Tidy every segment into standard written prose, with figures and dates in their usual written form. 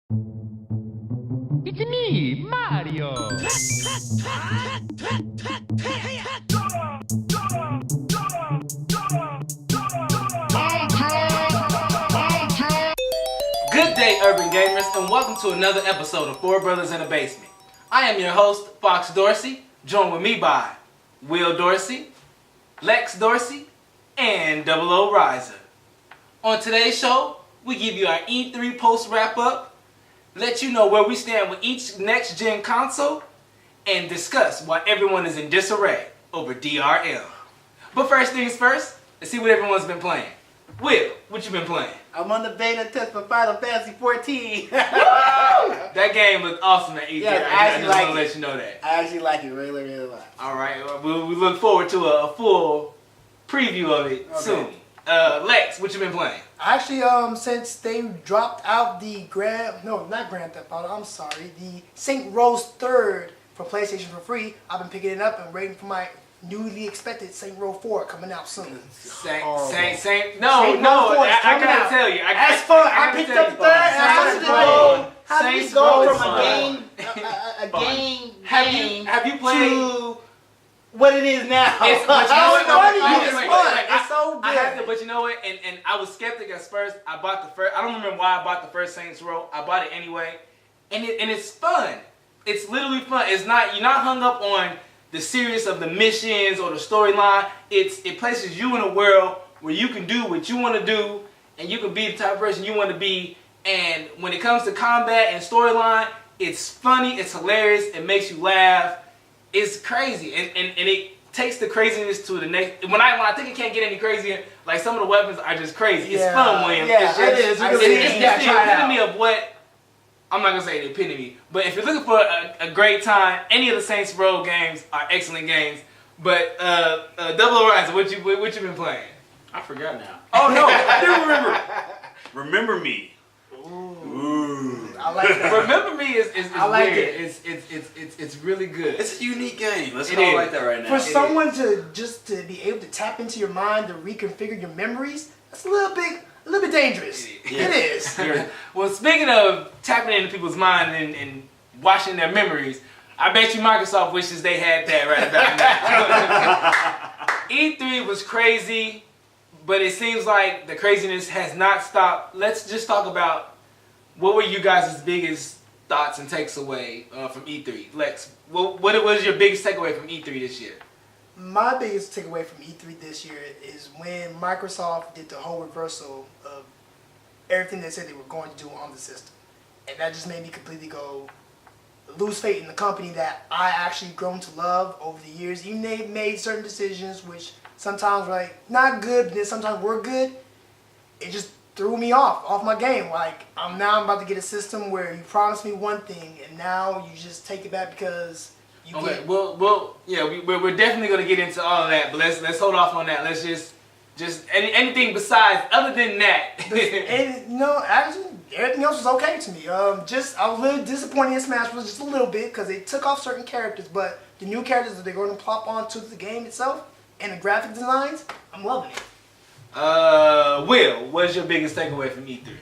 It's me, Mario. Good day, urban gamers, and welcome to another episode of Four Brothers in a Basement. I am your host, Fox Dorsey, joined with me by Will Dorsey, Lex Dorsey, and Double O Riser. On today's show, we give you our E3 post wrap-up, let you know where we stand with each next-gen console, and discuss why everyone is in disarray over DRM. But first things first, let's see what everyone's been playing. Will, what you been playing? I'm on the beta test for Final Fantasy 14. That game looked awesome at E3. Yeah, I just want to let you know that. I actually like it really, really much. All right, well, we look forward to a full preview of it soon. Lex, what you been playing? Actually, since they dropped out the Grand Theft Auto, I'm sorry, the Saint Rose 3rd for PlayStation for free, I've been picking it up and waiting for my newly expected Saint Row 4 coming out soon. No, Saint I Row 4 is gotta coming tell you. As far I picked up the third, How did Saints you go Row from is a game Have you played? to what it is now? It's but you know what? It's so good. I have to, but you know what? And I was skeptic at first. I bought the first. I don't remember why I bought the first Saints Row. I bought it anyway, and it's fun. It's literally fun. It's not, you're not hung up on the serious of the missions or the storyline. It places you in a world where you can do what you want to do, and you can be the type of person you want to be. And when it comes to combat and storyline, it's funny, it's hilarious, it makes you laugh. It's crazy, and it takes the craziness to the next. When I think it can't get any crazier, like some of the weapons are just crazy. It's fun, William. Yeah, it's it is. It's the epitome of what. I'm not gonna say the epitome, but if you're looking for a great time, any of the Saints Row games are excellent games. But Double Horizon, what you been playing? I forgot now. Oh no, I do remember. Remember Me. Ooh. I like that. Remember Me is I like weird. it. It's really good. It's a unique game. Let's It call it is. like that right now. For someone to be able to tap into your mind to reconfigure your memories, that's a little bit dangerous. Yeah. It is. Well, speaking of tapping into people's mind and watching their memories, I bet you Microsoft wishes they had that right about now. E3 was crazy, but it seems like the craziness has not stopped. Let's just talk about what were you guys' biggest thoughts and takes away from E3. Lex, what was your biggest takeaway from E3 this year? My biggest takeaway from E3 this year is when Microsoft did the whole reversal of everything they said they were going to do on the system. And that just made me completely lose faith in the company that I actually grown to love over the years. Even they made certain decisions which sometimes were like not good, but then sometimes were good. It just threw me off my game. Like I'm about to get a system where you promised me one thing and now you just take it back because you Okay, get well, yeah, we're definitely gonna get into all of that, but let's hold off on that. Let's just anything besides other than that. And actually, everything else was okay to me. I was a little disappointed in Smash Bros. Just a little bit because they took off certain characters, but the new characters that they're going to plop onto the game itself and the graphic designs, I'm loving it. Will, what's your biggest takeaway from E3?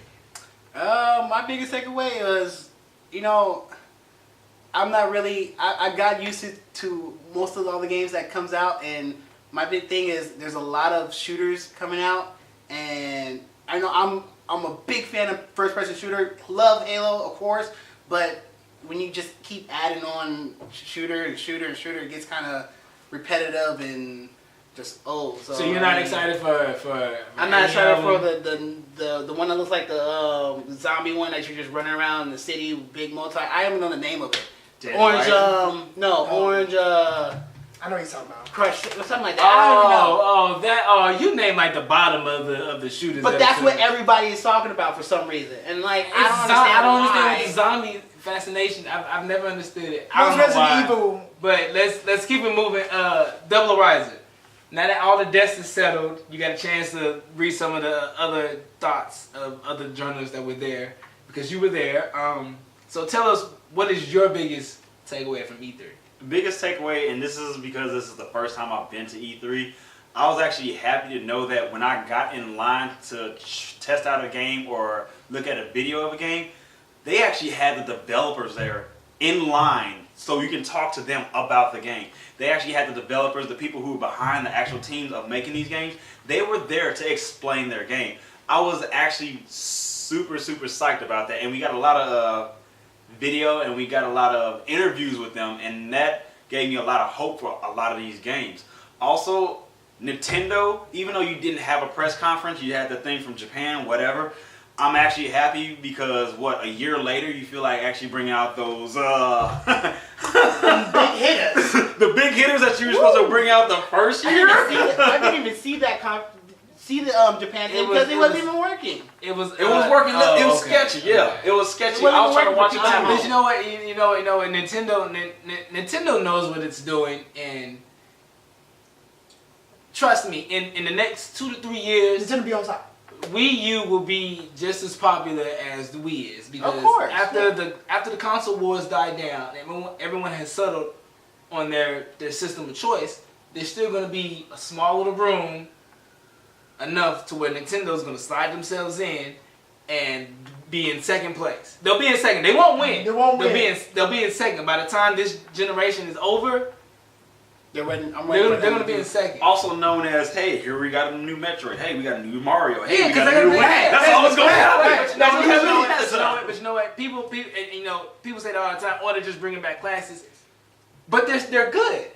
My biggest takeaway was, I'm not really. I got used to most of all the games that comes out, and my big thing is there's a lot of shooters coming out, and I know I'm a big fan of first-person shooter. Love Halo, of course, but when you just keep adding on shooter, it gets kind of repetitive and just old. So you're not excited for I'm not excited for the one that looks like the zombie one that you're just running around in the city, big multi. I don't know the name of it. Orange, orange. I know what you're talking about. Crush or something like that. I don't know. You name like the bottom of the shooters. But that's what everybody is talking about for some reason, and like I don't understand why. the zombie fascination. I've never understood it. It was I don't know why. Resident Evil. But let's keep it moving. Double Horizon. Now that all the dust is settled, you got a chance to read some of the other thoughts of other journalists that were there because you were there. So tell us, what is your biggest takeaway from E3? The biggest takeaway, and this is because this is the first time I've been to E3, I was actually happy to know that when I got in line to test out a game or look at a video of a game, they actually had the developers there in line so you can talk to them about the game. They actually had the developers, the people who were behind the actual teams of making these games. They were there to explain their game. I was actually super psyched about that, and we got a lot of video and we got a lot of interviews with them, and that gave me a lot of hope for a lot of these games. Also, Nintendo, even though you didn't have a press conference, you had the thing from Japan, whatever, I'm actually happy because, a year later, you feel like actually bringing out those big hitters. the big hitters that you were supposed to bring out the first year? I didn't even see that Japan game because it wasn't even working. It was working. It was sketchy. Yeah, it was sketchy. I was trying to watch it. But you know what? You know what? Nintendo knows what it's doing, and trust me, in the next 2 to 3 years, Nintendo be on top. Wii U will be just as popular as the Wii is, because of course, after the console wars died down, everyone has settled on their system of choice. There's still going to be a small little room enough to where Nintendo's going to slide themselves in and be in second place. They'll be in second. They won't win. They'll be in second. By the time this generation is over, they're going to be in second. Also known as, hey, here we got a new Metroid. Hey, we got a new Mario. Hey, yeah, we got a new Wii. That's all it's going to happen. But you know what? People say that all the time. Or they're just bringing back classics. But they're good.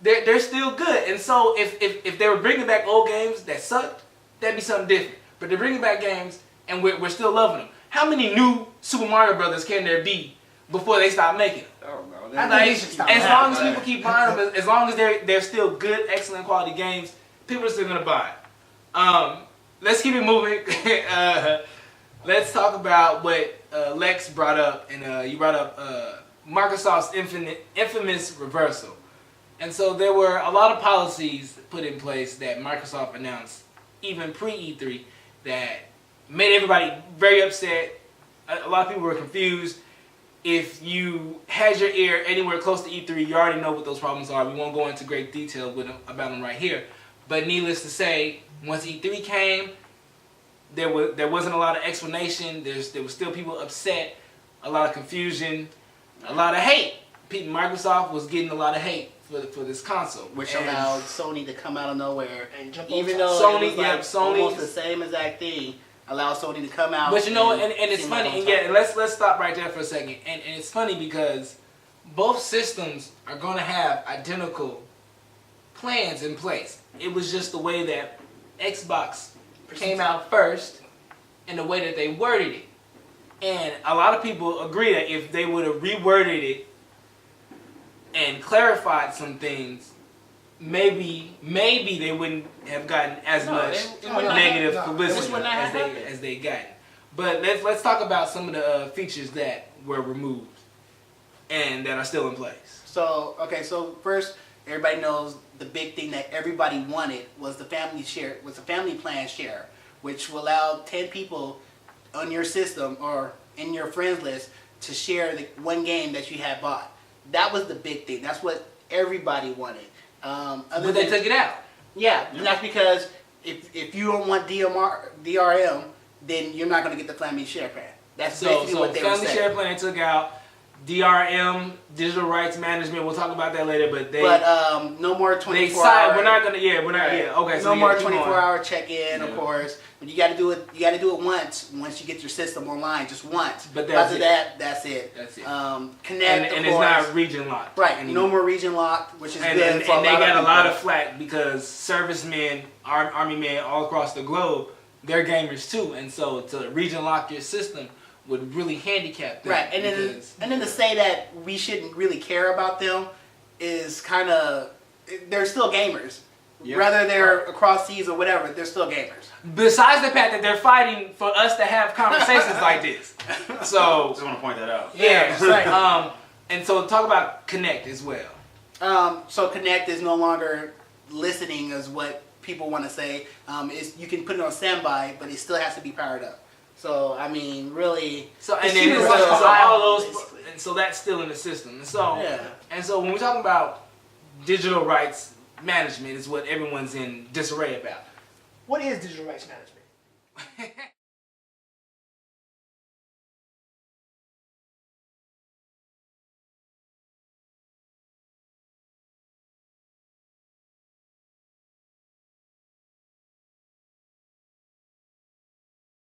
They're still good. And so if they were bringing back old games that sucked, that'd be something different. But they're bringing back games and we're still loving them. How many new Super Mario Brothers can there be before they stop making them? Oh, no. As long as people keep buying them, as long as they're still good, excellent quality games, people are still gonna buy it. Let's keep it moving. Let's talk about what Lex brought up, and you brought up Microsoft's infamous reversal. And so there were a lot of policies put in place that Microsoft announced, even pre-E3, that made everybody very upset. A lot of people were confused. If you had your ear anywhere close to E3, you already know what those problems are. We won't go into great detail about them right here. But needless to say, once E3 came, there wasn't a lot of explanation. There was still people upset, a lot of confusion, a lot of hate. Microsoft was getting a lot of hate for this console, which allowed Sony to come out of nowhere, and jump even on though Sony, it was almost the same exact thing. Allow Sony to come out. But you know, and it's funny, and let's stop right there for a second. And it's funny because both systems are going to have identical plans in place. It was just the way that Xbox came out first and the way that they worded it. And a lot of people agree that if they would have reworded it and clarified some things, maybe they wouldn't have gotten as much negative publicity as they got. But let's talk about some of the features that were removed and that are still in place. So first, everybody knows the big thing that everybody wanted was the family plan share, which will allow 10 people on your system or in your friends list to share the one game that you had bought. That was the big thing. That's what everybody wanted. But they took it out. Yeah, and that's because if you don't want DRM, then you're not going to get the family share plan. That's basically what they were saying. Family share plan they took out. DRM, digital rights management. We'll talk about that later. But no more 24-hour. We're not gonna. Yeah, we're not. Right. Yeah. Okay. No more 24-hour check-in, of course. But you got to do it. You got to do it once you get your system online, just once. But after that, that's it. That's it. Connect, and it's not region locked. Right. Anymore. No more region locked, which is good. And they got a lot of flack because servicemen, army men all across the globe, they're gamers too, and so to region lock your system would really handicap them. Right, and then to say that we shouldn't really care about them is kind of, they're still gamers. Yep. Whether they're across seas or whatever, they're still gamers. Besides the fact that they're fighting for us to have conversations like this. So just want to point that out. Yeah, right. And so talk about Connect as well. So Connect is no longer listening as what people want to say. You can put it on standby, but it still has to be powered up. So I mean, really. So all those, and so that's still in the system. And so and so when we're talking about digital rights management, is what everyone's in disarray about. What is digital rights management?